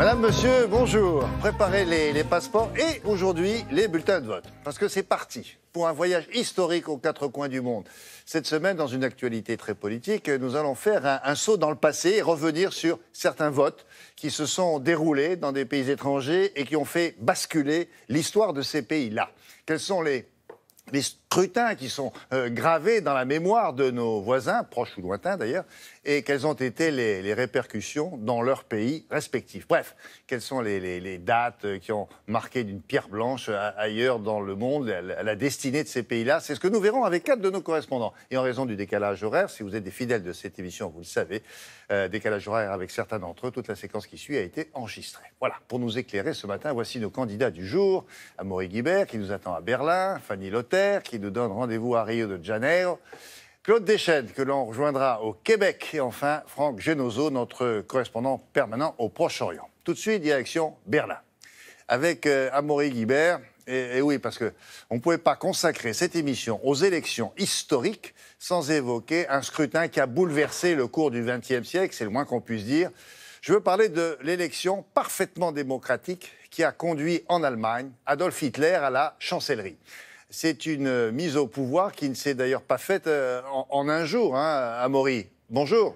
Madame, monsieur, bonjour. Préparez les passeports et aujourd'hui les bulletins de vote. Parce que c'est parti pour un voyage historique aux quatre coins du monde. Cette semaine, dans une actualité très politique, nous allons faire un saut dans le passé et revenir sur certains votes qui se sont déroulés dans des pays étrangers et qui ont fait basculer l'histoire de ces pays-là. Quels sont les scrutins qui sont gravés dans la mémoire de nos voisins, proches ou lointains d'ailleurs, et quelles ont été les répercussions dans leurs pays respectifs. Bref, quelles sont les dates qui ont marqué d'une pierre blanche ailleurs dans le monde la destinée de ces pays-là. C'est ce que nous verrons avec 4 de nos correspondants. Et en raison du décalage horaire, si vous êtes des fidèles de cette émission, vous le savez, décalage horaire avec certains d'entre eux, toute la séquence qui suit a été enregistrée. Voilà, pour nous éclairer ce matin, voici nos candidats du jour. Amaury Guibert qui nous attend à Berlin, Fanny Lother qui nous donne rendez-vous à Rio de Janeiro, Claude Deschênes que l'on rejoindra au Québec et enfin Franck Genozo, notre correspondant permanent au Proche-Orient. Tout de suite, direction Berlin. Avec Amaury Guibert, et oui, parce qu'on ne pouvait pas consacrer cette émission aux élections historiques sans évoquer un scrutin qui a bouleversé le cours du XXe siècle, c'est le moins qu'on puisse dire. Je veux parler de l'élection parfaitement démocratique qui a conduit en Allemagne Adolf Hitler à la chancellerie. C'est une mise au pouvoir qui ne s'est d'ailleurs pas faite en un jour, hein, Amaury. Bonjour.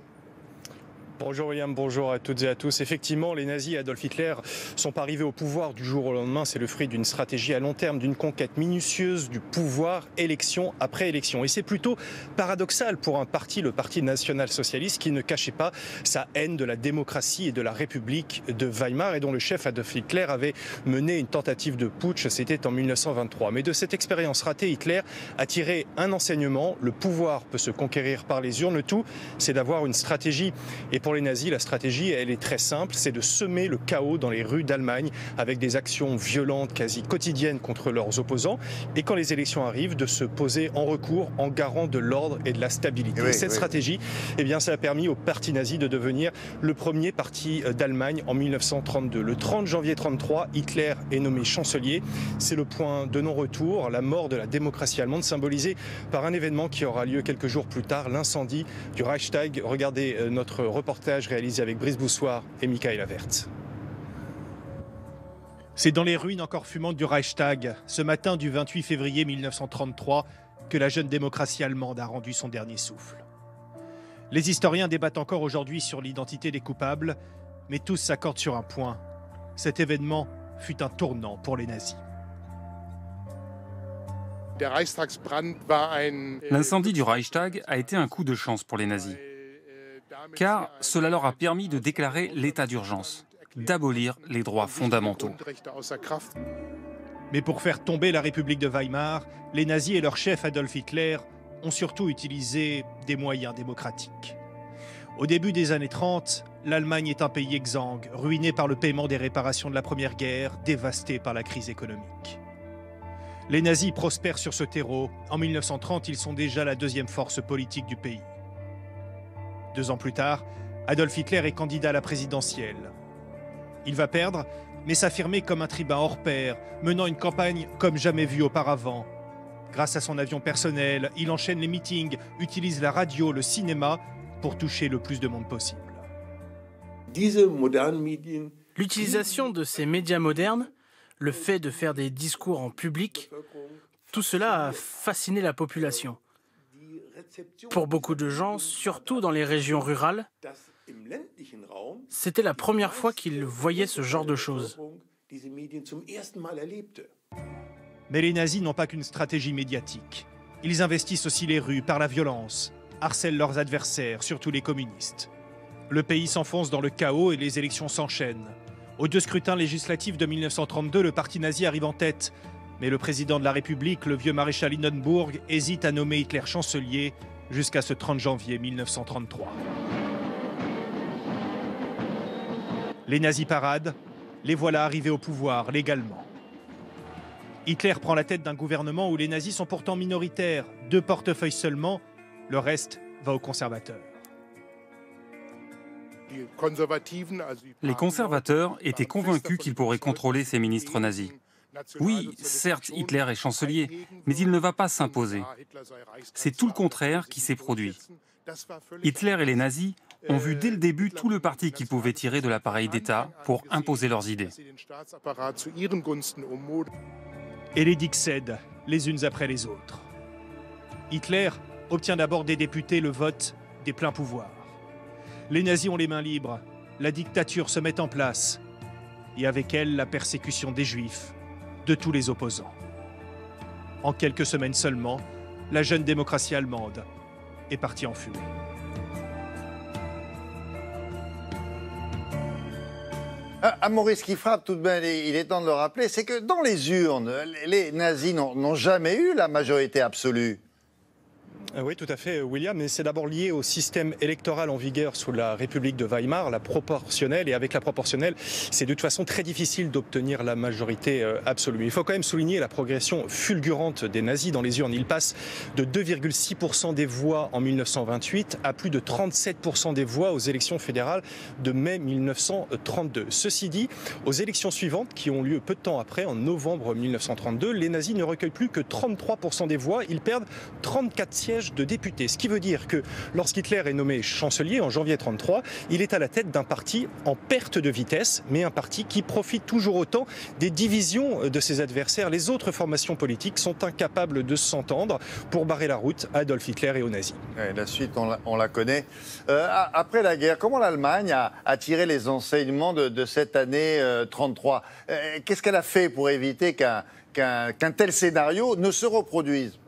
Bonjour William, bonjour à toutes et à tous. Effectivement, les nazis et Adolf Hitler sont pas arrivés au pouvoir du jour au lendemain. C'est le fruit d'une stratégie à long terme, d'une conquête minutieuse du pouvoir, élection après élection. Et c'est plutôt paradoxal pour un parti, le Parti national-socialiste, qui ne cachait pas sa haine de la démocratie et de la République de Weimar et dont le chef Adolf Hitler avait mené une tentative de putsch, c'était en 1923. Mais de cette expérience ratée, Hitler a tiré un enseignement. Le pouvoir peut se conquérir par les urnes. Le tout, c'est d'avoir une stratégie. Et pour les nazis, la stratégie, elle est très simple, c'est de semer le chaos dans les rues d'Allemagne avec des actions violentes quasi quotidiennes contre leurs opposants et quand les élections arrivent, de se poser en recours en garant de l'ordre et de la stabilité. Oui, cette stratégie, eh bien, ça a permis au parti nazi de devenir le premier parti d'Allemagne en 1932. Le 30 janvier 1933, Hitler est nommé chancelier. C'est le point de non-retour, la mort de la démocratie allemande, symbolisée par un événement qui aura lieu quelques jours plus tard, l'incendie du Reichstag. Regardez notre reportage réalisé avec Brice Boussoir et Michael Avert. C'est dans les ruines encore fumantes du Reichstag, ce matin du 28 février 1933, que la jeune démocratie allemande a rendu son dernier souffle. Les historiens débattent encore aujourd'hui sur l'identité des coupables, mais tous s'accordent sur un point. Cet événement fut un tournant pour les nazis. L'incendie du Reichstag a été un coup de chance pour les nazis, car cela leur a permis de déclarer l'état d'urgence, d'abolir les droits fondamentaux. Mais pour faire tomber la République de Weimar, les nazis et leur chef Adolf Hitler ont surtout utilisé des moyens démocratiques. Au début des années 30, l'Allemagne est un pays exsangue, ruiné par le paiement des réparations de la Première Guerre, dévasté par la crise économique. Les nazis prospèrent sur ce terreau. En 1930, ils sont déjà la deuxième force politique du pays. 2 ans plus tard, Adolf Hitler est candidat à la présidentielle. Il va perdre, mais s'affirmer comme un tribun hors pair, menant une campagne comme jamais vue auparavant. Grâce à son avion personnel, il enchaîne les meetings, utilise la radio, le cinéma pour toucher le plus de monde possible. L'utilisation de ces médias modernes, le fait de faire des discours en public, tout cela a fasciné la population. Pour beaucoup de gens, surtout dans les régions rurales, c'était la première fois qu'ils voyaient ce genre de choses. Mais les nazis n'ont pas qu'une stratégie médiatique. Ils investissent aussi les rues par la violence, harcèlent leurs adversaires, surtout les communistes. Le pays s'enfonce dans le chaos et les élections s'enchaînent. Aux 2 scrutins législatifs de 1932, le parti nazi arrive en tête. Mais le président de la République, le vieux maréchal Hindenburg, hésite à nommer Hitler chancelier jusqu'à ce 30 janvier 1933. Les nazis paradent, les voilà arrivés au pouvoir légalement. Hitler prend la tête d'un gouvernement où les nazis sont pourtant minoritaires, 2 portefeuilles seulement, le reste va aux conservateurs. Les conservateurs étaient convaincus qu'ils pourraient contrôler ces ministres nazis. Oui, certes, Hitler est chancelier, mais il ne va pas s'imposer. C'est tout le contraire qui s'est produit. Hitler et les nazis ont vu dès le début tout le parti qu'ils pouvaient tirer de l'appareil d'État pour imposer leurs idées. Et les digues cèdent les unes après les autres. Hitler obtient d'abord des députés le vote des pleins pouvoirs. Les nazis ont les mains libres, la dictature se met en place, et avec elle la persécution des juifs, de tous les opposants. En quelques semaines seulement, la jeune démocratie allemande est partie en fumée. Maurice, qui frappe tout de même, il est temps de le rappeler, c'est que dans les urnes, les nazis n'ont jamais eu la majorité absolue. Oui, tout à fait, William, mais c'est d'abord lié au système électoral en vigueur sous la République de Weimar, la proportionnelle, et avec la proportionnelle, c'est de toute façon très difficile d'obtenir la majorité absolue. Il faut quand même souligner la progression fulgurante des nazis dans les urnes. Ils passent de 2,6% des voix en 1928 à plus de 37% des voix aux élections fédérales de mai 1932. Ceci dit, aux élections suivantes, qui ont lieu peu de temps après, en novembre 1932, les nazis ne recueillent plus que 33% des voix, ils perdent 34 sièges de députés. Ce qui veut dire que lorsqu'Hitler est nommé chancelier en janvier 1933, il est à la tête d'un parti en perte de vitesse, mais un parti qui profite toujours autant des divisions de ses adversaires. Les autres formations politiques sont incapables de s'entendre pour barrer la route à Adolf Hitler et aux nazis. Ouais, la suite, on la connaît. Après la guerre, comment l'Allemagne a tiré les enseignements de cette année 1933 ? Qu'est-ce qu'elle a fait pour éviter qu'un tel scénario ne se reproduise ?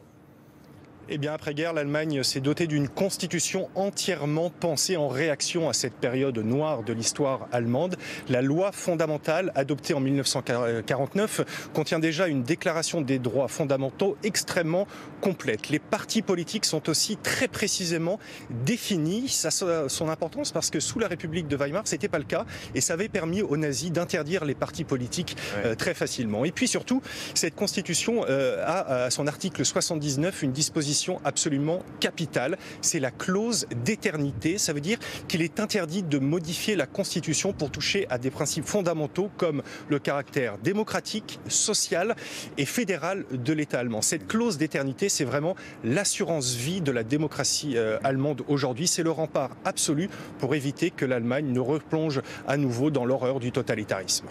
Eh bien, après-guerre, l'Allemagne s'est dotée d'une constitution entièrement pensée en réaction à cette période noire de l'histoire allemande. La loi fondamentale, adoptée en 1949, contient déjà une déclaration des droits fondamentaux extrêmement complète. Les partis politiques sont aussi très précisément définis. Ça a son importance parce que sous la République de Weimar, ce n'était pas le cas et ça avait permis aux nazis d'interdire les partis politiques très facilement. Et puis surtout, cette constitution a à son article 79 une disposition absolument capitale, c'est la clause d'éternité. Ça veut dire qu'il est interdit de modifier la Constitution pour toucher à des principes fondamentaux comme le caractère démocratique, social et fédéral de l'État allemand. Cette clause d'éternité, c'est vraiment l'assurance vie de la démocratie allemande aujourd'hui. C'est le rempart absolu pour éviter que l'Allemagne ne replonge à nouveau dans l'horreur du totalitarisme.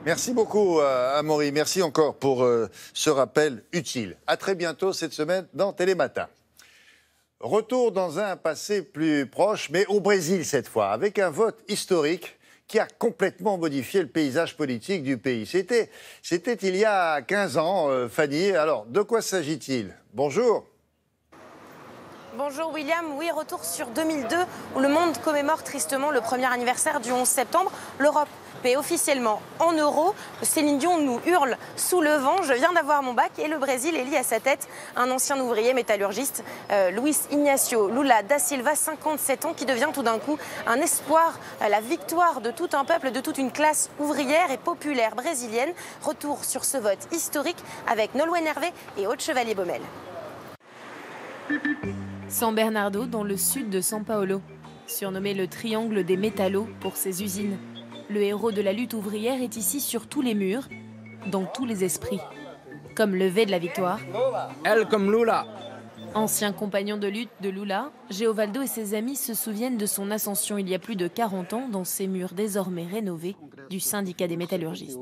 Merci beaucoup, Amaury. Merci encore pour ce rappel utile. À très bientôt cette semaine dans Télématin. Retour dans un passé plus proche, mais au Brésil cette fois, avec un vote historique qui a complètement modifié le paysage politique du pays. C'était il y a 15 ans, Fanny. Alors, de quoi s'agit-il ? Bonjour. Bonjour William, oui, retour sur 2002 où le monde commémore tristement le premier anniversaire du 11 septembre. L'Europe paie officiellement en euros. Céline Dion nous hurle sous le vent, je viens d'avoir mon bac, et le Brésil élit à sa tête un ancien ouvrier métallurgiste, Luiz Inácio Lula da Silva, 57 ans, qui devient tout d'un coup un espoir, la victoire de tout un peuple, de toute une classe ouvrière et populaire brésilienne. Retour sur ce vote historique avec Nolwenn Hervé et Aude Chevalier-Baumel. San Bernardo, dans le sud de São Paulo, surnommé le triangle des métallos pour ses usines. Le héros de la lutte ouvrière est ici sur tous les murs, dans tous les esprits. Comme le V de la victoire. Elle comme Lula. Ancien compagnon de lutte de Lula, Geovaldo et ses amis se souviennent de son ascension il y a plus de 40 ans dans ces murs désormais rénovés du syndicat des métallurgistes.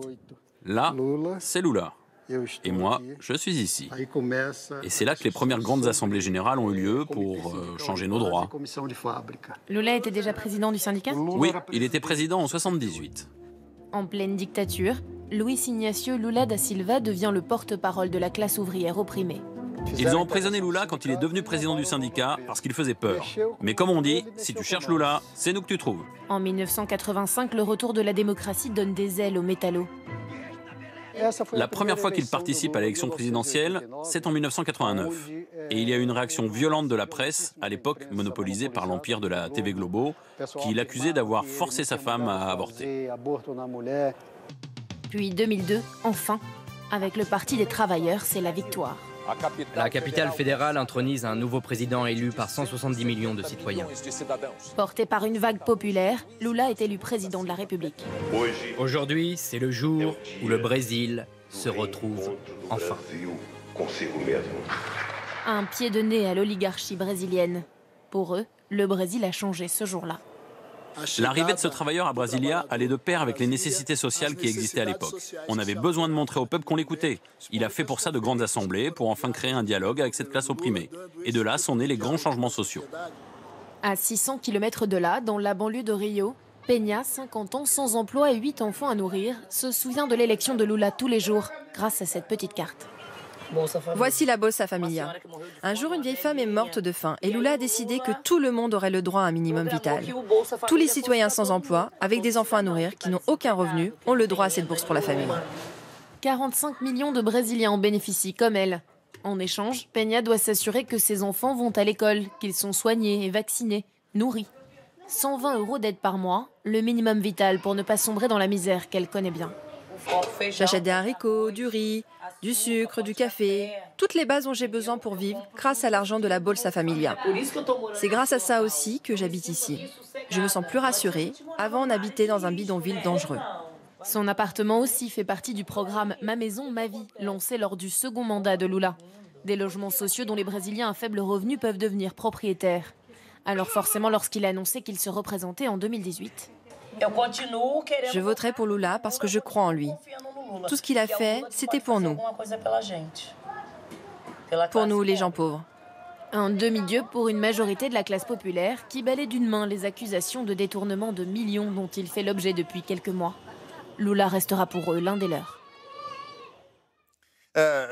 Là, c'est Lula. Et moi, je suis ici. Et c'est là que les premières grandes assemblées générales ont eu lieu pour changer nos droits. Lula était déjà président du syndicat ? Oui, il était président en 1978. En pleine dictature, Luiz Inácio Lula da Silva devient le porte-parole de la classe ouvrière opprimée. Ils ont emprisonné Lula quand il est devenu président du syndicat parce qu'il faisait peur. Mais comme on dit, si tu cherches Lula, c'est nous que tu trouves. En 1985, le retour de la démocratie donne des ailes aux métallos. La première fois qu'il participe à l'élection présidentielle, c'est en 1989. Et il y a eu une réaction violente de la presse, à l'époque monopolisée par l'empire de la TV Globo, qui l'accusait d'avoir forcé sa femme à avorter. Puis 2002, enfin, avec le Parti des travailleurs, c'est la victoire. La capitale fédérale intronise un nouveau président élu par 170 millions de citoyens. Porté par une vague populaire, Lula est élu président de la République. Aujourd'hui, c'est le jour où le Brésil se retrouve enfin. Un pied de nez à l'oligarchie brésilienne. Pour eux, le Brésil a changé ce jour-là. L'arrivée de ce travailleur à Brasilia allait de pair avec les nécessités sociales qui existaient à l'époque. On avait besoin de montrer au peuple qu'on l'écoutait. Il a fait pour ça de grandes assemblées, pour enfin créer un dialogue avec cette classe opprimée. Et de là sont nés les grands changements sociaux. À 600 km de là, dans la banlieue de Rio, Peña, 50 ans, sans emploi et 8 enfants à nourrir, se souvient de l'élection de Lula tous les jours, grâce à cette petite carte. Voici la Bolsa Familia. Un jour, une vieille femme est morte de faim et Lula a décidé que tout le monde aurait le droit à un minimum vital. Tous les citoyens sans emploi, avec des enfants à nourrir, qui n'ont aucun revenu, ont le droit à cette bourse pour la famille. 45 millions de Brésiliens en bénéficient comme elle. En échange, Peña doit s'assurer que ses enfants vont à l'école, qu'ils sont soignés et vaccinés, nourris. 120 € d'aide par mois, le minimum vital pour ne pas sombrer dans la misère qu'elle connaît bien. J'achète des haricots, du riz, du sucre, du café, toutes les bases dont j'ai besoin pour vivre grâce à l'argent de la Bolsa Familia. C'est grâce à ça aussi que j'habite ici. Je me sens plus rassurée. Avant, on habitait dans un bidonville dangereux. Son appartement aussi fait partie du programme Ma maison, ma vie, lancé lors du second mandat de Lula. Des logements sociaux dont les Brésiliens à faible revenu peuvent devenir propriétaires. Alors forcément, lorsqu'il a annoncé qu'il se représentait en 2018. Je voterai pour Lula parce que je crois en lui. Tout ce qu'il a fait, c'était pour nous. Pour nous, les gens pauvres. Un demi-dieu pour une majorité de la classe populaire qui balaie d'une main les accusations de détournement de millions dont il fait l'objet depuis quelques mois. Lula restera pour eux l'un des leurs.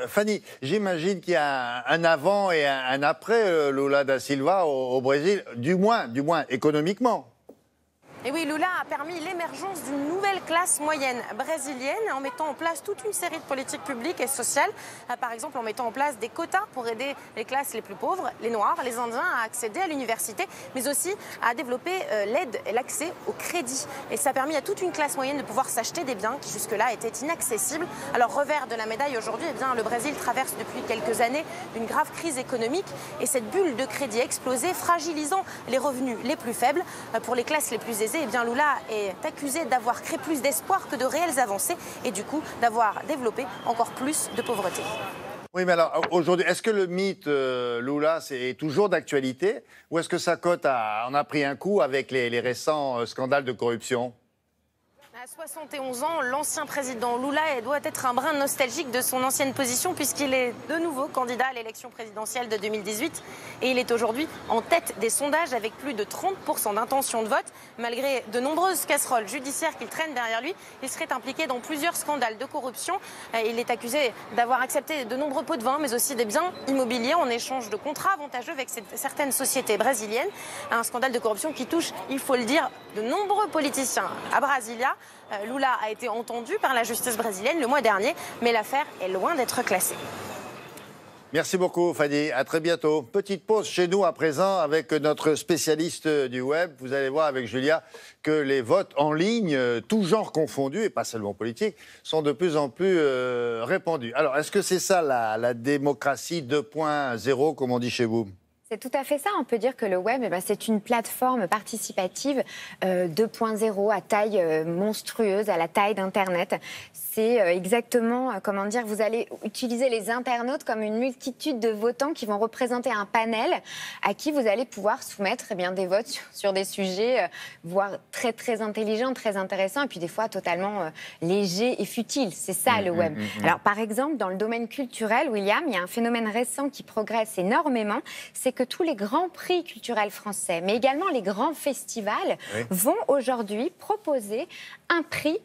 Fanny, j'imagine qu'il y a un avant et un après Lula da Silva au Brésil, du moins économiquement. Et oui, Lula a permis l'émergence d'une nouvelle classe moyenne brésilienne en mettant en place toute une série de politiques publiques et sociales. Par exemple, en mettant en place des quotas pour aider les classes les plus pauvres, les Noirs, les Indiens à accéder à l'université, mais aussi à développer l'aide et l'accès au crédit. Et ça a permis à toute une classe moyenne de pouvoir s'acheter des biens qui jusque-là étaient inaccessibles. Alors, revers de la médaille aujourd'hui, eh bien, le Brésil traverse depuis quelques années une grave crise économique et cette bulle de crédit a explosé, fragilisant les revenus les plus faibles. Pour les classes les plus aisées, eh bien, Lula est accusé d'avoir créé plus d'espoir que de réelles avancées et du coup d'avoir développé encore plus de pauvreté. Oui, mais alors aujourd'hui, est-ce que le mythe Lula est toujours d'actualité ou est-ce que sa cote en a pris un coup avec les récents scandales de corruption ? À 71 ans, l'ancien président Lula doit être un brin nostalgique de son ancienne position puisqu'il est de nouveau candidat à l'élection présidentielle de 2018 et il est aujourd'hui en tête des sondages avec plus de 30% d'intention de vote. Malgré de nombreuses casseroles judiciaires qu'il traîne derrière lui, il serait impliqué dans plusieurs scandales de corruption. Il est accusé d'avoir accepté de nombreux pots de vin mais aussi des biens immobiliers en échange de contrats avantageux avec certaines sociétés brésiliennes. Un scandale de corruption qui touche, il faut le dire, de nombreux politiciens à Brasilia. Lula a été entendu par la justice brésilienne le mois dernier, mais l'affaire est loin d'être classée. Merci beaucoup, Fanny. À très bientôt. Petite pause chez nous à présent avec notre spécialiste du web. Vous allez voir avec Julia que les votes en ligne, tous genres confondus, et pas seulement politiques, sont de plus en plus répandus. Alors, est-ce que c'est ça la démocratie 2.0, comme on dit chez vous ? C'est tout à fait ça. On peut dire que le web, c'est une plateforme participative 2.0 à taille monstrueuse, à la taille d'Internet. C'est exactement, comment dire, vous allez utiliser les internautes comme une multitude de votants qui vont représenter un panel à qui vous allez pouvoir soumettre des votes sur des sujets, voire très, très intelligents, très intéressants, et puis des fois totalement légers et futiles. C'est ça le web. Alors, par exemple, dans le domaine culturel, William, il y a un phénomène récent qui progresse énormément, c'est que tous les grands prix culturels français, mais également les grands festivals, vont aujourd'hui proposer un prix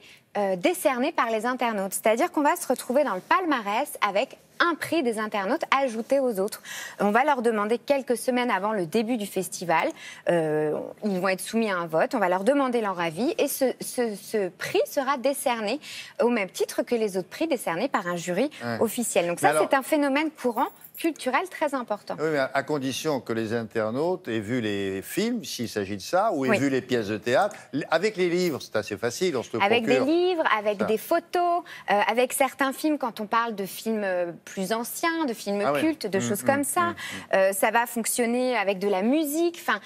décerné par les internautes. C'est-à-dire qu'on va se retrouver dans le palmarès avec un prix des internautes ajouté aux autres. On va leur demander quelques semaines avant le début du festival, ils vont être soumis à un vote, on va leur demander leur avis et ce prix sera décerné au même titre que les autres prix décernés par un jury officiel. Donc ça, c'est un phénomène courant culturel très important. Oui, mais à condition que les internautes aient vu les films, s'il s'agit de ça, ou aient vu les pièces de théâtre. Avec les livres, c'est assez facile, on se le procure. Avec des livres, avec des photos, avec certains films, quand on parle de films plus anciens, de films cultes, de choses comme ça. Ça va fonctionner avec de la musique, enfin,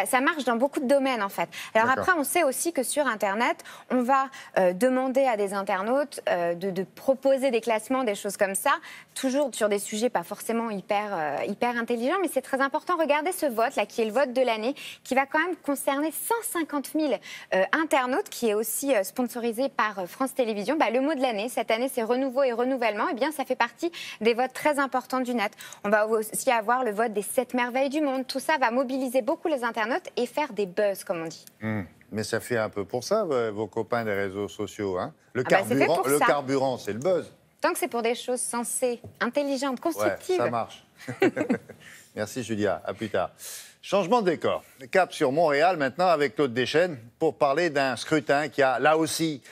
ça marche dans beaucoup de domaines, en fait. Alors après, on sait aussi que sur Internet, on va demander à des internautes de proposer des classements, des choses comme ça, toujours sur des sujets pas forcément vraiment hyper intelligent, mais c'est très important. Regardez ce vote-là, qui est le vote de l'année, qui va quand même concerner 150 000 internautes, qui est aussi sponsorisé par France Télévisions. Le mot de l'année, cette année, c'est renouveau et renouvellement. Eh bien, ça fait partie des votes très importants du net. On va aussi avoir le vote des 7 merveilles du monde. Tout ça va mobiliser beaucoup les internautes et faire des buzz, comme on dit. Mais ça fait un peu pour ça, vos copains des réseaux sociaux. Hein, le carburant, c'est le buzz. Tant que c'est pour des choses sensées, intelligentes, constructives. Ouais, ça marche. Merci Julia, à plus tard. Changement de décor. Cap sur Montréal maintenant avec Claude Deschênes pour parler d'un scrutin qui a là aussi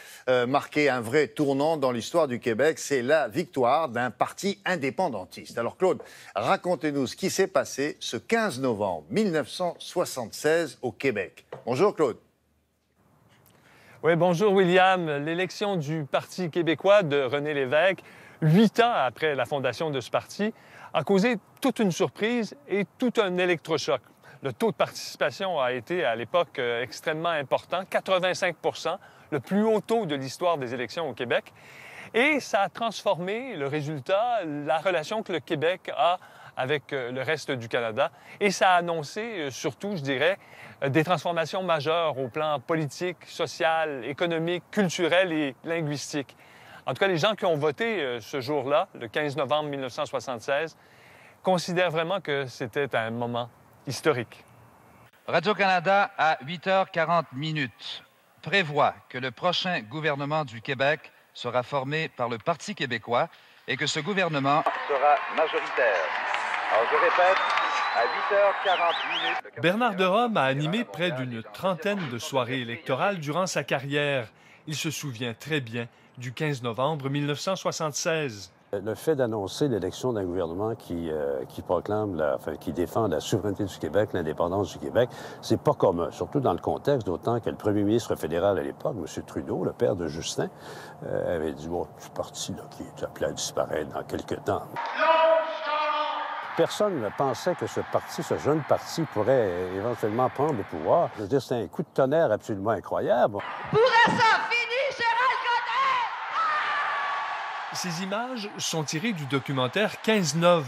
marqué un vrai tournant dans l'histoire du Québec. C'est la victoire d'un parti indépendantiste. Alors Claude, racontez-nous ce qui s'est passé ce 15 novembre 1976 au Québec. Bonjour Claude. Oui, bonjour William. L'élection du Parti québécois de René Lévesque, 8 ans après la fondation de ce parti, a causé toute une surprise et tout un électrochoc. Le taux de participation a été à l'époque extrêmement important, 85 %, le plus haut taux de l'histoire des élections au Québec. Et ça a transformé le résultat, la relation que le Québec a avec le reste du Canada. Et ça a annoncé, surtout, je dirais, des transformations majeures au plan politique, social, économique, culturel et linguistique. En tout cas, les gens qui ont voté ce jour-là, le 15 novembre 1976, considèrent vraiment que c'était un moment historique. Radio-Canada, à 8h40 prévoit que le prochain gouvernement du Québec sera formé par le Parti québécois et que ce gouvernement sera majoritaire. Alors, je répète, à 8h40 Bernard de Rome a animé près d'une trentaine de soirées électorales durant sa carrière. Il se souvient très bien du 15 novembre 1976. Le fait d'annoncer l'élection d'un gouvernement qui qui défend la souveraineté du Québec, l'indépendance du Québec, c'est pas commun, surtout dans le contexte, d'autant que le premier ministre fédéral à l'époque, M. Trudeau, le père de Justin, avait dit « Bon, ce parti-là qui est appelé à disparaître dans quelques temps. » Personne ne pensait que ce parti, ce jeune parti, pourrait éventuellement prendre le pouvoir. Je veux dire, c'est un coup de tonnerre absolument incroyable. Pourrait ça finir, Gérald Godin? Ces images sont tirées du documentaire 15-9.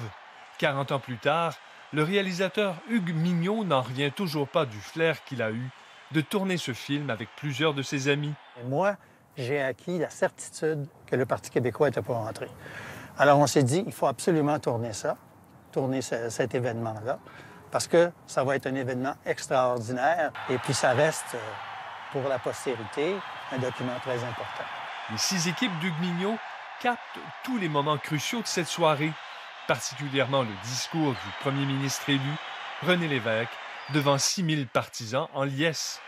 40 ans plus tard, le réalisateur Hugues Mignot n'en revient toujours pas du flair qu'il a eu de tourner ce film avec plusieurs de ses amis. Moi, j'ai acquis la certitude que le Parti québécois n'était pas rentré. Alors on s'est dit, il faut absolument tourner cet événement-là, parce que ça va être un événement extraordinaire et puis ça reste, pour la postérité, un document très important. Les 6 équipes d'Hugues Mignot captent tous les moments cruciaux de cette soirée, particulièrement le discours du premier ministre élu, René Lévesque, devant 6 000 partisans en liesse.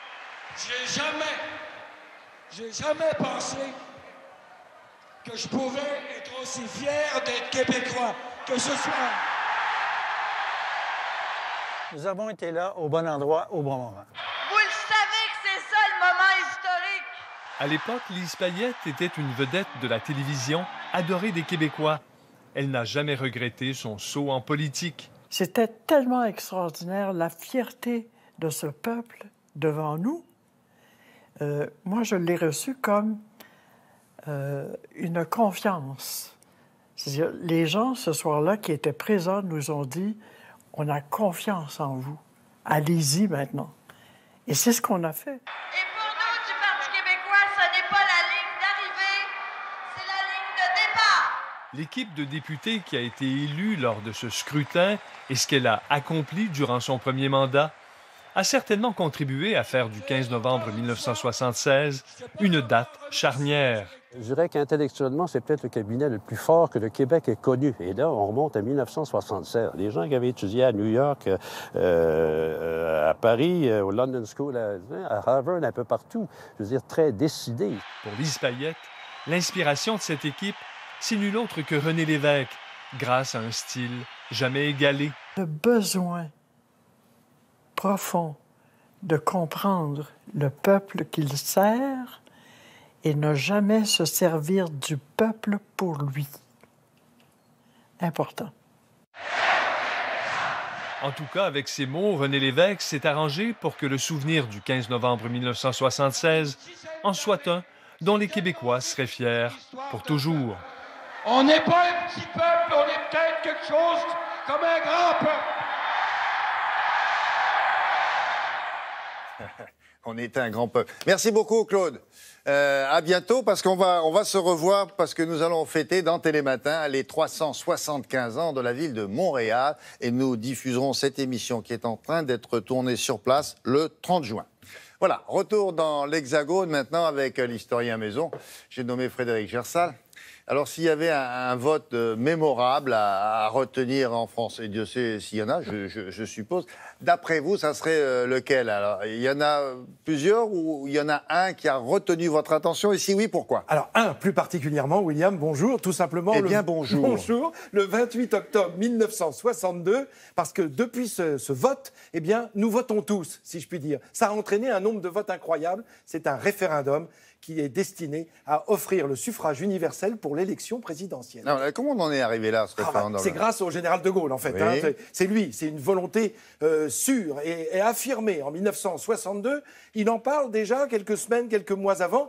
J'ai jamais pensé que je pouvais être aussi fier d'être Québécois que ce soir. Nous avons été là, au bon endroit, au bon moment. Vous le savez que c'est ça le moment historique. À l'époque, Lise Payette était une vedette de la télévision, adorée des Québécois. Elle n'a jamais regretté son saut en politique. C'était tellement extraordinaire, la fierté de ce peuple devant nous. Moi, je l'ai reçu comme une confiance. C'est-à-dire, les gens, ce soir-là, qui étaient présents, nous ont dit « On a confiance en vous. Allez-y maintenant. » Et c'est ce qu'on a fait. Et pour nous, du Parti québécois, ce n'est pas la ligne d'arrivée, c'est la ligne de départ. L'équipe de députés qui a été élue lors de ce scrutin et ce qu'elle a accompli durant son premier mandat a certainement contribué à faire du 15 novembre 1976 une date charnière. Je dirais qu'intellectuellement, c'est peut-être le cabinet le plus fort que le Québec ait connu. Et là, on remonte à 1976. Les gens qui avaient étudié à New York, à Paris, au London School, à Harvard, un peu partout, je veux dire, très décidés. Pour Lise Payette, l'inspiration de cette équipe, c'est nul autre que René Lévesque, grâce à un style jamais égalé. Le besoin profond de comprendre le peuple qu'il sert et ne jamais se servir du peuple pour lui. Important. En tout cas, avec ces mots, René Lévesque s'est arrangé pour que le souvenir du 15 novembre 1976 en soit un dont les Québécois seraient fiers pour toujours. On n'est pas un petit peuple, on est peut-être quelque chose comme un grand peuple. On est un grand peuple. Merci beaucoup, Claude. À bientôt, parce qu'on va se revoir, parce que nous allons fêter dans Télématin les 375 ans de la ville de Montréal, et nous diffuserons cette émission qui est en train d'être tournée sur place le 30 juin. Voilà, retour dans l'Hexagone maintenant avec l'historien maison. J'ai nommé Frédéric Gersal. Alors, s'il y avait un vote mémorable à retenir en France, et Dieu sait s'il y en a, je suppose, d'après vous, ça serait lequel? Alors, il y en a plusieurs ou il y en a un qui a retenu votre attention? Et si oui, pourquoi? Alors, un plus particulièrement, William, bonjour, tout simplement. Eh bien, bonjour. Bonjour, le 28 octobre 1962, parce que depuis ce vote, eh bien, nous votons tous, si je puis dire. Ça a entraîné un nombre de votes incroyable. C'est un référendum qui est destiné à offrir le suffrage universel pour l'élection présidentielle. Non, comment on en est arrivé là, ce référendum? C'est grâce au général de Gaulle, en fait. Oui. Hein. C'est lui, c'est une volonté sûre et affirmée. En 1962, il en parle déjà quelques semaines, quelques mois avant.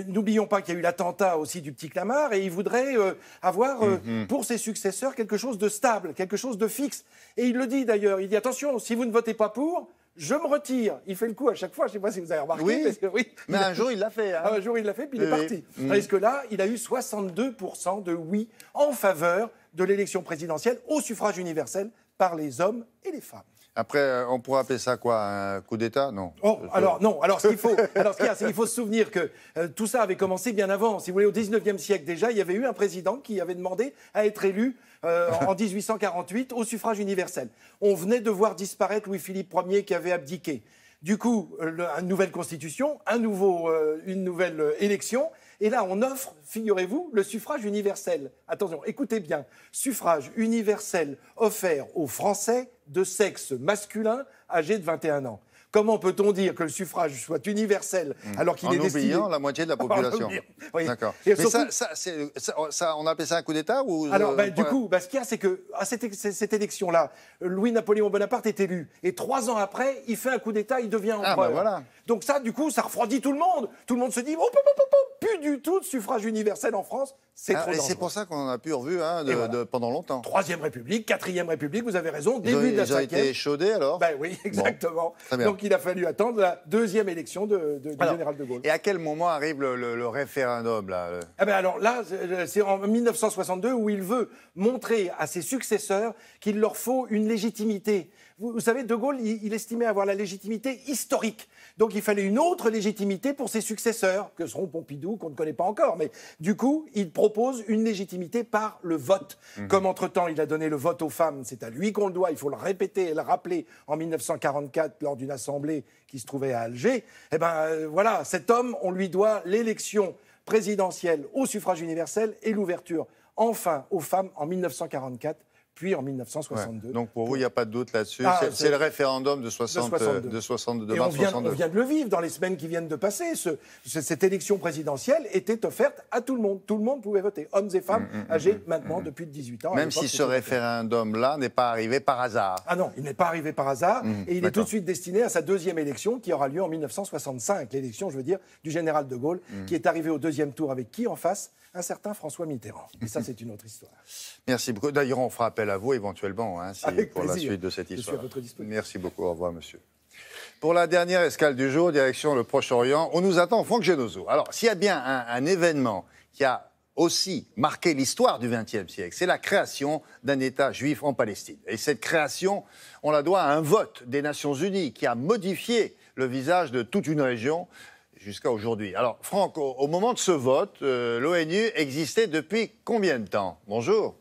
N'oublions pas qu'il y a eu l'attentat aussi du petit Clamart, et il voudrait avoir pour ses successeurs quelque chose de stable, quelque chose de fixe. Et il le dit d'ailleurs, il dit attention, si vous ne votez pas pour, je me retire. Il fait le coup à chaque fois, je ne sais pas si vous avez remarqué. Oui, parce que, oui, mais un jour il l'a fait. Hein. Un jour il l'a fait, puis il est parti. Parce que là, il a eu 62% de oui en faveur de l'élection présidentielle au suffrage universel par les hommes et les femmes. Après, on pourrait appeler ça quoi? Un coup d'État? Non. Oh, alors non. Alors ce qu'il faut, c'est qu'il faut se souvenir que tout ça avait commencé bien avant. Si vous voulez, au 19e siècle déjà, il y avait eu un président qui avait demandé à être élu en 1848 au suffrage universel. On venait de voir disparaître Louis-Philippe Ier qui avait abdiqué. Du coup, une nouvelle constitution, une nouvelle élection. Et là, on offre, figurez-vous, le suffrage universel. Attention, écoutez bien. Suffrage universel offert aux Français de sexe masculin âgés de 21 ans. Comment peut-on dire que le suffrage soit universel alors qu'il est destiné... En oubliant la moitié de la population. Oui. D'accord. Et mais surtout... ça, on appelle ça un coup d'État ou... Alors, du coup, ce qu'il y a, c'est qu'à cette élection-là, Louis-Napoléon Bonaparte est élu. Et 3 ans après, il fait un coup d'État, il devient empereur. Voilà. Donc ça, du coup, ça refroidit tout le monde. Tout le monde se dit, plus du tout de suffrage universel en France. C'est trop dangereux. C'est pour ça qu'on en a plus revu pendant longtemps. 3e République, 4e République, vous avez raison, ils de la 5e. Ils ont été échaudés alors? Ben oui, exactement. Bon, donc il a fallu attendre la 2e élection du général de Gaulle. Et à quel moment arrive le référendum là? Eh ben alors là, c'est en 1962 où il veut montrer à ses successeurs qu'il leur faut une légitimité. Vous savez, de Gaulle, il estimait avoir la légitimité historique. Donc il fallait une autre légitimité pour ses successeurs, que seront Pompidou, qu'on ne connaît pas encore. Mais du coup, il propose une légitimité par le vote. Comme entre-temps, il a donné le vote aux femmes, c'est à lui qu'on le doit. Il faut le répéter et le rappeler en 1944 lors d'une assemblée qui se trouvait à Alger. Eh ben voilà, cet homme, on lui doit l'élection présidentielle au suffrage universel et l'ouverture enfin aux femmes en 1944. Puis en 1962. Ouais. Donc pour vous, il n'y a pas de doute là-dessus. C'est le référendum de 62 mars 62. On vient de le vivre dans les semaines qui viennent de passer. Cette élection présidentielle était offerte à tout le monde. Tout le monde pouvait voter, hommes et femmes âgés maintenant depuis 18 ans. Même si ce référendum-là n'est pas arrivé par hasard. Ah non, il n'est pas arrivé par hasard. Et il est tout de suite destiné à sa 2e élection qui aura lieu en 1965. L'élection, je veux dire, du général de Gaulle, qui est arrivé au 2e tour avec qui en face? Un certain François Mitterrand. Et ça, c'est une autre histoire. Merci beaucoup. D'ailleurs, on fera appel à vous éventuellement pour la suite de cette histoire. Je suis à votre disposition. Merci beaucoup. Au revoir, monsieur. Pour la dernière escale du jour, direction le Proche-Orient, on nous attend Franck Genozo. Alors, s'il y a bien un événement qui a aussi marqué l'histoire du XXe siècle, c'est la création d'un État juif en Palestine. Et cette création, on la doit à un vote des Nations Unies qui a modifié le visage de toute une région jusqu'à aujourd'hui. Alors, Franck, au moment de ce vote, l'ONU existait depuis combien de temps? Bonjour.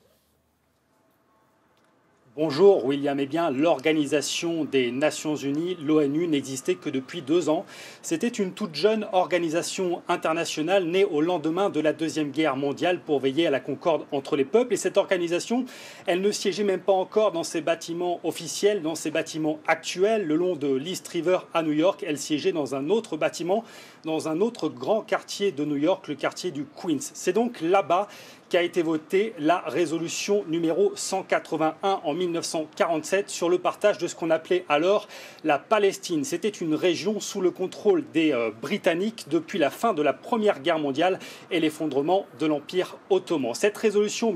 Bonjour William, eh bien l'Organisation des Nations Unies, l'ONU, n'existait que depuis 2 ans. C'était une toute jeune organisation internationale née au lendemain de la Deuxième Guerre mondiale pour veiller à la concorde entre les peuples. Et cette organisation, elle ne siégeait même pas encore dans ses bâtiments officiels, dans ses bâtiments actuels, le long de l'East River à New York. Elle siégeait dans un autre bâtiment, dans un autre grand quartier de New York, le quartier du Queens. C'est donc là-bas qu'a été votée la résolution numéro 181 en 1947 sur le partage de ce qu'on appelait alors la Palestine. C'était une région sous le contrôle des Britanniques depuis la fin de la Première Guerre mondiale et l'effondrement de l'Empire ottoman. Cette résolution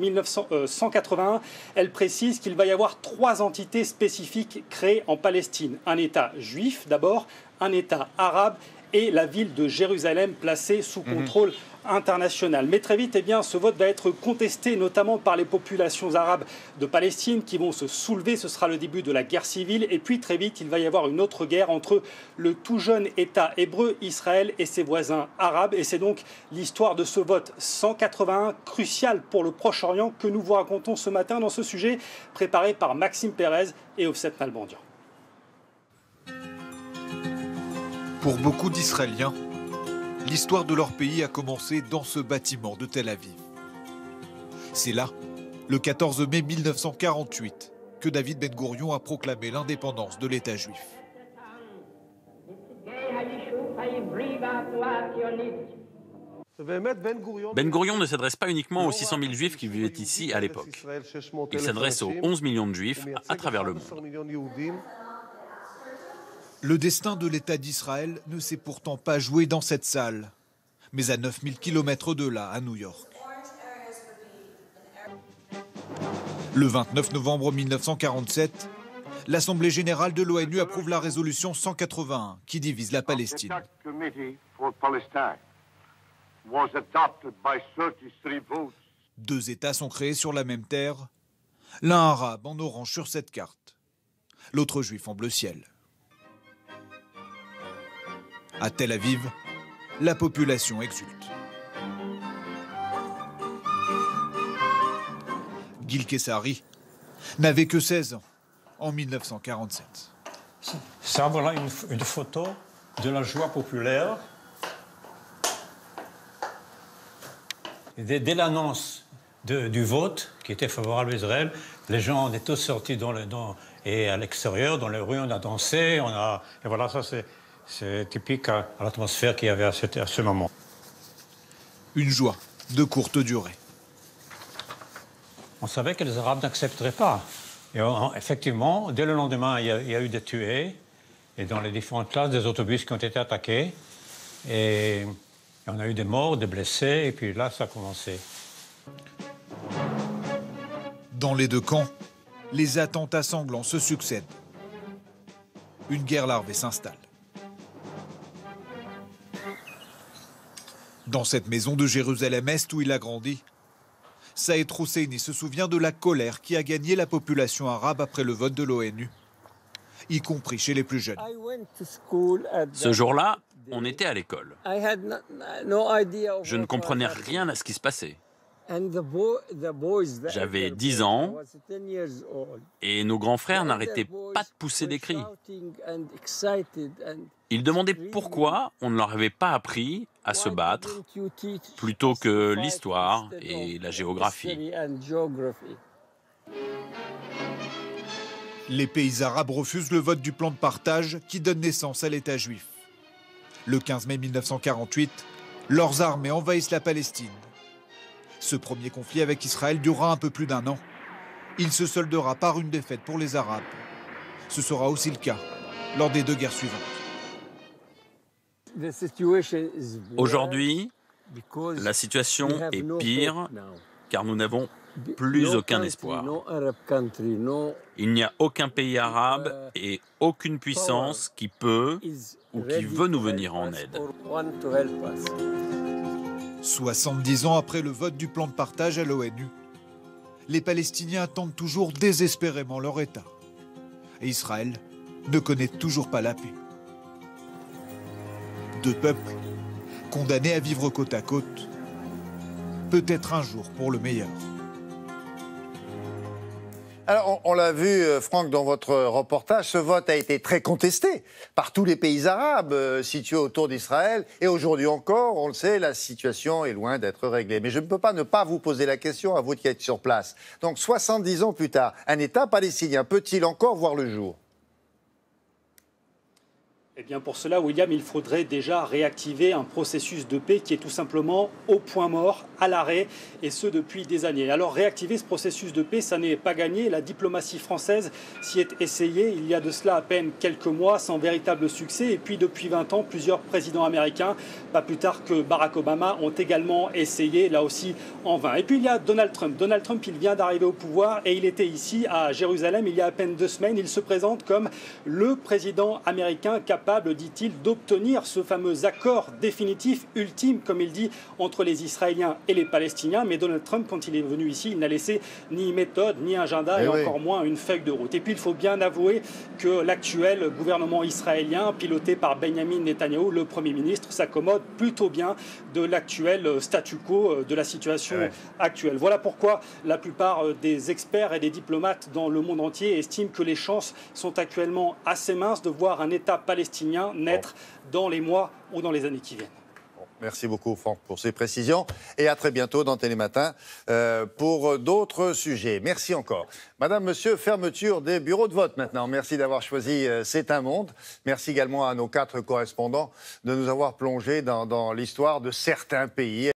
181, elle précise qu'il va y avoir 3 entités spécifiques créées en Palestine. Un État juif d'abord, un État arabe et la ville de Jérusalem placée sous contrôle international. Mais très vite, ce vote va être contesté, notamment par les populations arabes de Palestine qui vont se soulever. Ce sera le début de la guerre civile. Et puis très vite, il va y avoir une autre guerre entre le tout jeune État hébreu, Israël, et ses voisins arabes. Et c'est donc l'histoire de ce vote 181, crucial pour le Proche-Orient, que nous vous racontons ce matin dans ce sujet, préparé par Maxime Pérez et Ofset Nalbandian. Pour beaucoup d'Israéliens, l'histoire de leur pays a commencé dans ce bâtiment de Tel Aviv. C'est là, le 14 mai 1948, que David Ben Gourion a proclamé l'indépendance de l'État juif. Ben Gourion ne s'adresse pas uniquement aux 600 000 juifs qui vivaient ici à l'époque. Il s'adresse aux 11 millions de juifs à travers le monde. Le destin de l'État d'Israël ne s'est pourtant pas joué dans cette salle, mais à 9000 km de là, à New York. Le 29 novembre 1947, l'Assemblée générale de l'ONU approuve la résolution 181 qui divise la Palestine. 2 États sont créés sur la même terre, l'un arabe en orange sur cette carte, l'autre juif en bleu ciel. À Tel Aviv, la population exulte. Gil Kessari n'avait que 16 ans en 1947. Ça, voilà une photo de la joie populaire. Dès l'annonce du vote qui était favorable à Israël, les gens étaient tous sortis et à l'extérieur, dans les rues, on a dansé, et voilà, ça c'est typique à l'atmosphère qu'il y avait à ce moment. Une joie de courte durée. On savait que les Arabes n'accepteraient pas. Et effectivement, dès le lendemain, il y a eu des tués, et dans les différentes classes, des autobus qui ont été attaqués. Et on a eu des morts, des blessés, et puis là, ça a commencé. Dans les 2 camps, les attentats sanglants se succèdent. Une guerre larvée s'installe. Dans cette maison de Jérusalem-Est où il a grandi, Saïd Husseini se souvient de la colère qui a gagné la population arabe après le vote de l'ONU, y compris chez les plus jeunes. Ce jour-là, on était à l'école. Je ne comprenais rien à ce qui se passait. J'avais 10 ans et nos grands frères n'arrêtaient pas de pousser des cris. Ils demandaient pourquoi on ne leur avait pas appris à se battre plutôt que l'histoire et la géographie. Les pays arabes refusent le vote du plan de partage qui donne naissance à l'État juif. Le 15 mai 1948, leurs armées envahissent la Palestine. Ce premier conflit avec Israël durera un peu plus d'1 an. Il se soldera par une défaite pour les Arabes. Ce sera aussi le cas lors des 2 guerres suivantes. Aujourd'hui, la situation est pire car nous n'avons plus aucun espoir. Il n'y a aucun pays arabe et aucune puissance qui peut ou qui veut nous venir en aide. 70 ans après le vote du plan de partage à l'ONU, les Palestiniens attendent toujours désespérément leur État. Et Israël ne connaît toujours pas la paix. 2 peuples condamnés à vivre côte à côte, peut-être un jour pour le meilleur. Alors, on l'a vu, Franck, dans votre reportage, ce vote a été très contesté par tous les pays arabes situés autour d'Israël. Et aujourd'hui encore, on le sait, la situation est loin d'être réglée. Mais je ne peux pas ne pas vous poser la question, à vous qui êtes sur place. Donc, 70 ans plus tard, un État palestinien peut-il encore voir le jour ? Eh bien pour cela, William, il faudrait déjà réactiver un processus de paix qui est tout simplement au point mort, à l'arrêt, et ce depuis des années. Alors réactiver ce processus de paix, ça n'est pas gagné. La diplomatie française s'y est essayée il y a de cela à peine quelques mois, sans véritable succès. Et puis depuis 20 ans, plusieurs présidents américains, pas plus tard que Barack Obama, ont également essayé, là aussi en vain. Et puis il y a Donald Trump. Donald Trump, il vient d'arriver au pouvoir et il était ici à Jérusalem il y a à peine 2 semaines. Il se présente comme le président américain capable, dit-il, d'obtenir ce fameux accord définitif, ultime, comme il dit, entre les Israéliens et les Palestiniens. Mais Donald Trump, quand il est venu ici, il n'a laissé ni méthode, ni agenda, et encore moins une feuille de route. Et puis il faut bien avouer que l'actuel gouvernement israélien, piloté par Benjamin Netanyahou, le Premier ministre, s'accommode plutôt bien de l'actuel statu quo, de la situation actuelle. Voilà pourquoi la plupart des experts et des diplomates dans le monde entier estiment que les chances sont actuellement assez minces de voir un État palestinien naître dans les mois ou dans les années qui viennent. Merci beaucoup, Franck, pour ces précisions. Et à très bientôt dans Télématin pour d'autres sujets. Merci encore. Madame, Monsieur, fermeture des bureaux de vote maintenant. Merci d'avoir choisi C'est un monde. Merci également à nos 4 correspondants de nous avoir plongés dans l'histoire de certains pays.